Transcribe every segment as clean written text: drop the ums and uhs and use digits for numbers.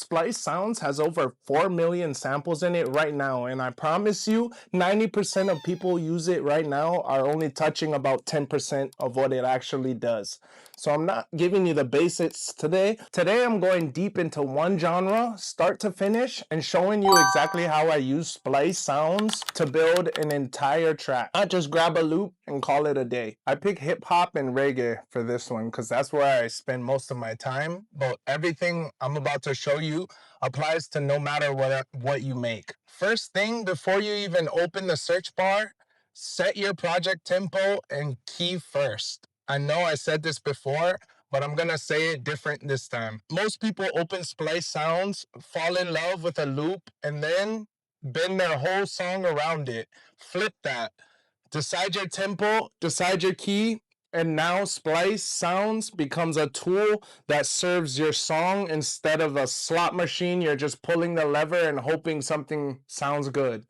Splice Sounds has over 4 million samples in it right now, and I promise you 90% of people use it right now are only touching about 10% of what it actually does. So I'm not giving you the basics today. Today I'm going deep into one genre, start to finish, and showing you exactly how I use Splice Sounds to build an entire track. Not just grab a loop and call it a day. I pick hip hop and reggae for this one because that's where I spend most of my time, but everything I'm about to show you applies to no matter what you make. First thing, before you even open the search bar, set your project tempo and key first. I know I said this before, but I'm gonna say it different this time. Most people open Splice Sounds, fall in love with a loop, and then bend their whole song around it. Flip that. Decide your tempo, decide your key, and now Splice Sounds becomes a tool that serves your song instead of a slot machine. You're just pulling the lever and hoping something sounds good.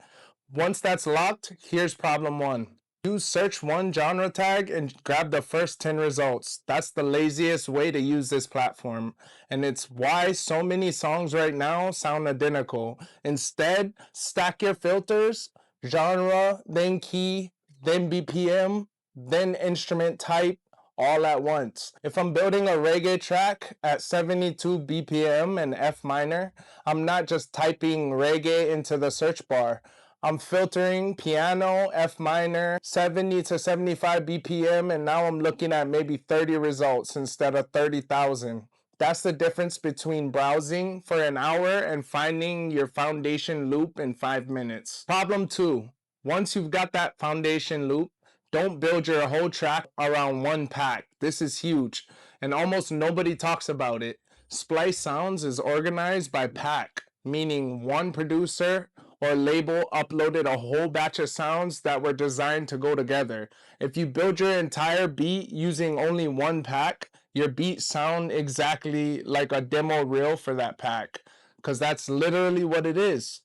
Once that's locked, here's problem one. Use search one genre tag and grab the first 10 results. That's the laziest way to use this platform. And it's why so many songs right now sound identical. Instead, stack your filters, genre, then key, then BPM, then instrument type, all at once. If I'm building a reggae track at 72 BPM and F minor, I'm not just typing reggae into the search bar. I'm filtering piano, F minor, 70 to 75 BPM, and now I'm looking at maybe 30 results instead of 30,000. That's the difference between browsing for an hour and finding your foundation loop in 5 minutes. Problem two, once you've got that foundation loop, don't build your whole track around one pack. This is huge, and almost nobody talks about it. Splice Sounds is organized by pack, meaning one producer or label uploaded a whole batch of sounds that were designed to go together. If you build your entire beat using only one pack, your beat sound exactly like a demo reel for that pack, because that's literally what it is.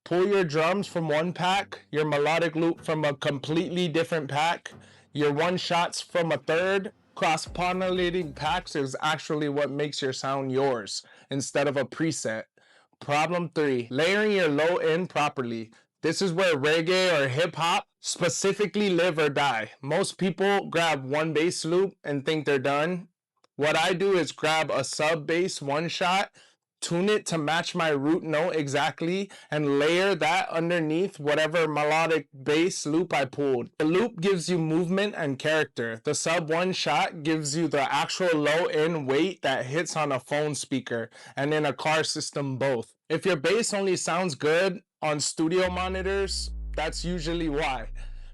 Pull your drums from one pack, your melodic loop from a completely different pack, your one shots from a third. Cross-pollinating packs is actually what makes your sound yours instead of a preset. Problem three, layering your low end properly. This is where reggae or hip hop specifically live or die. Most people grab one bass loop and think they're done. What I do is grab a sub bass one shot, tune it to match my root note exactly, and layer that underneath whatever melodic bass loop I pulled. The loop gives you movement and character. The sub one shot gives you the actual low end weight that hits on a phone speaker and in a car system both. If your bass only sounds good on studio monitors, that's usually why.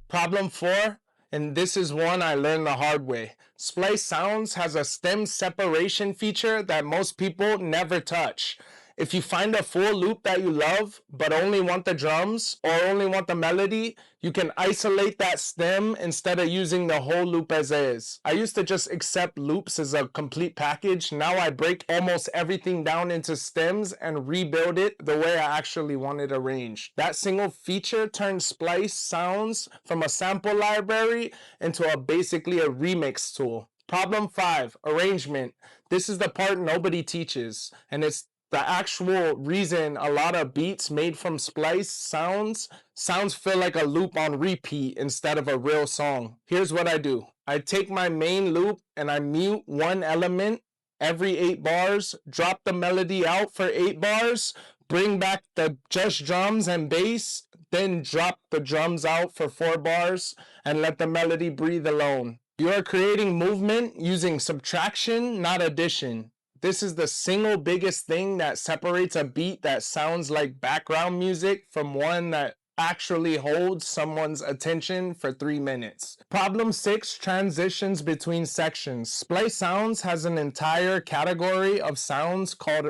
Problem four, and this is one I learned the hard way. Splice Sounds has a stem separation feature that most people never touch. If you find a full loop that you love, but only want the drums or only want the melody, you can isolate that stem instead of using the whole loop as is. I used to just accept loops as a complete package. Now I break almost everything down into stems and rebuild it the way I actually want it arranged. That single feature turns Splice Sounds from a sample library into basically a remix tool. Problem five, arrangement. This is the part nobody teaches, and it's the actual reason a lot of beats made from Splice sounds feel like a loop on repeat instead of a real song. Here's what I do. I take my main loop and I mute one element every 8 bars, drop the melody out for 8 bars, bring back the just drums and bass, then drop the drums out for 4 bars and let the melody breathe alone. You are creating movement using subtraction, not addition. This is the single biggest thing that separates a beat that sounds like background music from one that actually holds someone's attention for 3 minutes. Problem 6, transitions between sections. Splice Sounds has an entire category of sounds called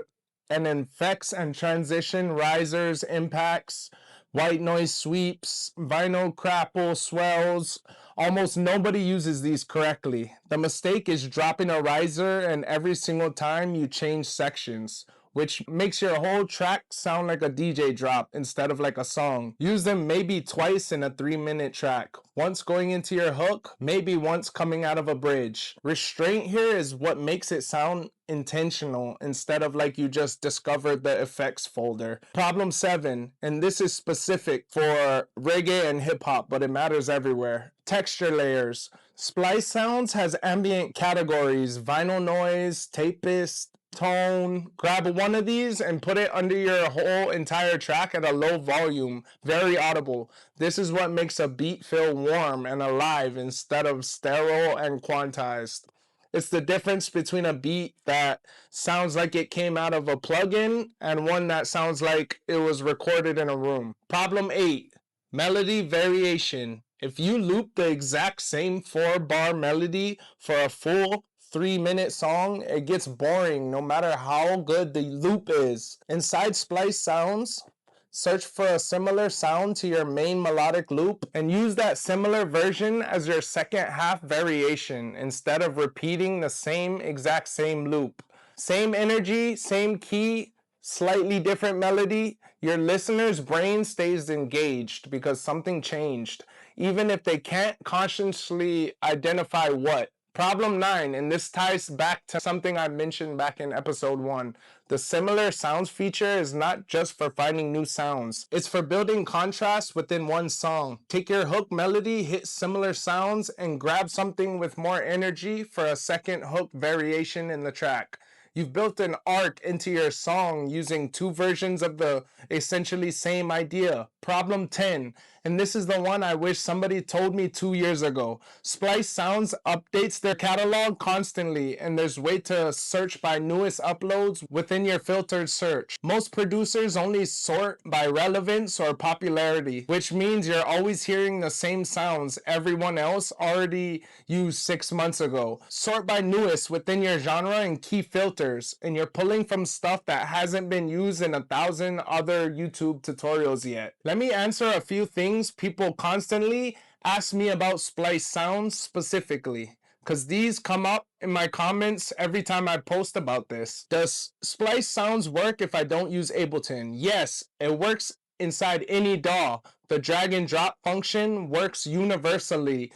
an effects and transition, risers, impacts, white noise sweeps, vinyl crackle, swells. Almost nobody uses these correctly. The mistake is dropping a riser and every single time you change sections. which makes your whole track sound like a DJ drop instead of like a song. Use them maybe twice in a 3-minute track. Once going into your hook, maybe once coming out of a bridge. Restraint here is what makes it sound intentional instead of like you just discovered the effects folder. Problem 7, and this is specific for reggae and hip hop, but it matters everywhere. Texture layers. Splice Sounds has ambient categories: vinyl noise, tapist, tone. Grab one of these and put it under your whole entire track at a low volume, very audible. This is what makes a beat feel warm and alive instead of sterile and quantized. It's the difference between a beat that sounds like it came out of a plugin and one that sounds like it was recorded in a room. Problem 8, melody variation. If you loop the exact same 4-bar melody for a full 3-minute song, it gets boring no matter how good the loop is. Inside Splice Sounds, search for a similar sound to your main melodic loop and use that similar version as your second half variation instead of repeating the exact same loop. Same energy, same key, slightly different melody. Your listener's brain stays engaged because something changed, even if they can't consciously identify what. Problem 9, and this ties back to something I mentioned back in episode 1. The similar sounds feature is not just for finding new sounds. It's for building contrast within one song. Take your hook melody, hit similar sounds, and grab something with more energy for a second hook variation in the track. You've built an arc into your song using 2 versions of the essentially same idea. Problem 10, and this is the one I wish somebody told me 2 years ago. Splice Sounds updates their catalog constantly, and there's a way to search by newest uploads within your filtered search. Most producers only sort by relevance or popularity, which means you're always hearing the same sounds everyone else already used 6 months ago. Sort by newest within your genre and key filters, and you're pulling from stuff that hasn't been used in 1,000 other YouTube tutorials yet. Let me answer a few things people constantly ask me about Splice Sounds specifically, because these come up in my comments every time I post about this. Does Splice Sounds work if I don't use Ableton? Yes, it works inside any DAW. The drag and drop function works universally.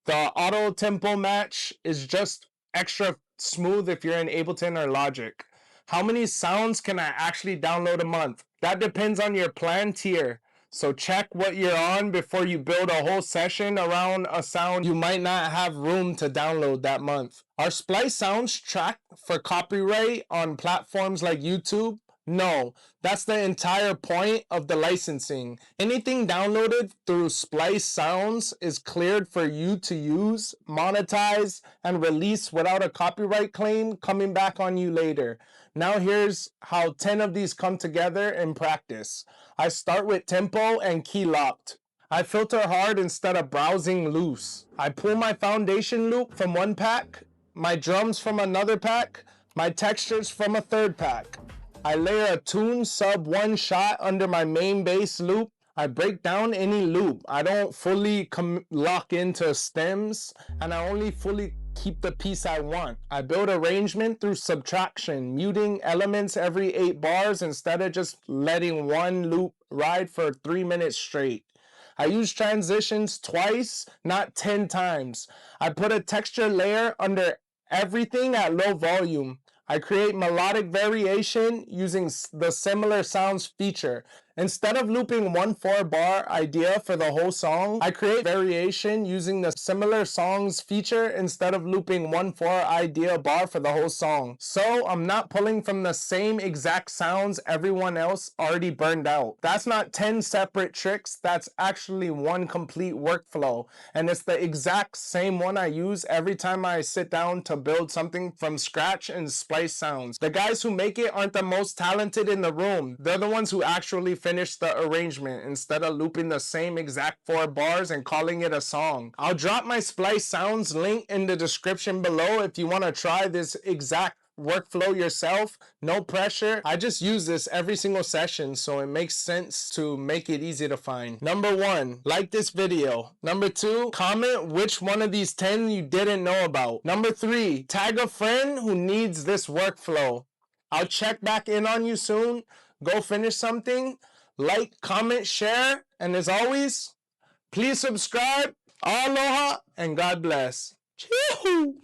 The auto tempo match is just extra smooth if you're in Ableton or Logic. How many sounds can I actually download a month? That depends on your plan tier. So check what you're on before you build a whole session around a sound you might not have room to download that month. Are Splice Sounds tracked for copyright on platforms like YouTube? No, that's the entire point of the licensing. Anything downloaded through Splice Sounds is cleared for you to use, monetize, and release without a copyright claim coming back on you later. Now here's how 10 of these come together in practice. I start with tempo and key locked. I filter hard instead of browsing loose. I pull my foundation loop from one pack, my drums from another pack, my textures from a third pack. I layer a tune sub 1 shot under my main bass loop. I break down any loop. I don't fully lock into stems, and I only fully keep the piece I want. I build arrangement through subtraction, muting elements every 8 bars instead of just letting one loop ride for 3 minutes straight. I use transitions twice, not 10 times. I put a texture layer under everything at low volume. I create melodic variation using the similar sounds feature. Instead of looping one 4-bar idea for the whole song, I create variation using the similar songs feature instead of looping one 4 idea bar for the whole song. So I'm not pulling from the same exact sounds everyone else already burned out. That's not 10 separate tricks, that's actually one complete workflow. And it's the exact same one I use every time I sit down to build something from scratch in Splice Sounds. The guys who make it aren't the most talented in the room. They're the ones who actually finish the arrangement instead of looping the same exact 4 bars and calling it a song. I'll drop my Splice Sounds link in the description below if you want to try this exact workflow yourself. No pressure. I just use this every single session, so it makes sense to make it easy to find. Number 1, like this video. Number 2, comment which one of these 10 you didn't know about. Number 3, tag a friend who needs this workflow. I'll check back in on you soon. Go finish something. Like, comment, share. And as always, please subscribe. Aloha and God bless. Chee-hoo.